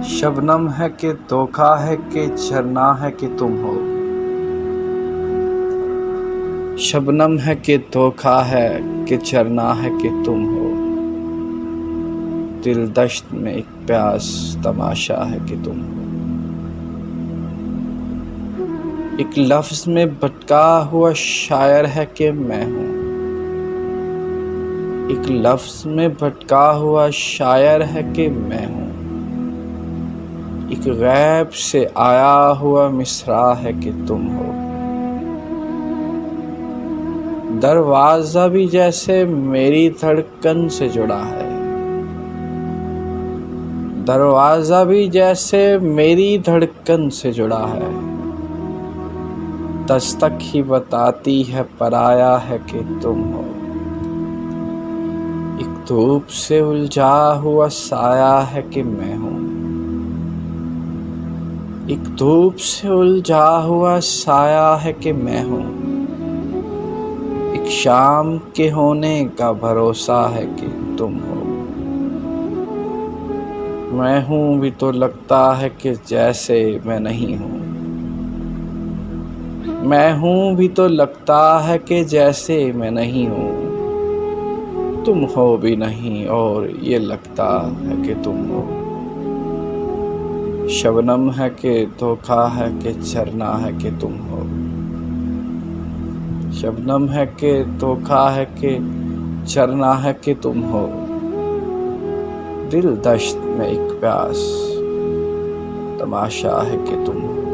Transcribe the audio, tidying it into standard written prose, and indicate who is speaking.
Speaker 1: شبنم ہے کہ دھوکا ہے کہ جھرنا ہے کہ تم ہو، شبنم ہے کہ دھوکا ہے کہ جھرنا ہے کہ تم ہو، دل دشت میں ایک پیاس تماشا ہے کہ تم ہو، ایک لفظ میں بھٹکا ہوا شاعر ہے کہ میں ہوں، ایک لفظ میں بھٹکا ہوا شاعر ہے کہ میں ہوں، ایک غیب سے آیا ہوا مصرع ہے کہ تم ہو، دروازہ بھی جیسے میری دھڑکن سے جڑا ہے، دروازہ بھی جیسے میری دھڑکن سے جڑا ہے، دستک ہی بتاتی ہے پرایا ہے کہ تم ہو، ایک دھوپ سے الجھا ہوا سایہ ہے کہ میں ہوں، ایک دھوپ سے الجھا ہوا سایہ ہے کہ میں ہوں، ایک شام کے ہونے کا بھروسہ ہے کہ تم ہو، میں ہوں بھی تو لگتا ہے کہ جیسے میں نہیں ہوں، میں ہوں بھی تو لگتا ہے کہ جیسے میں نہیں ہوں، تم ہو بھی نہیں اور یہ لگتا ہے کہ تم ہو، شبنم ہے کہ دھوکا ہے کہ جھرنا ہے کہ تم ہو، شبنم ہے کہ دھوکا ہے کہ جھرنا ہے کہ تم ہو، دل دشت میں ایک پیاس تماشا ہے کہ تم ہو۔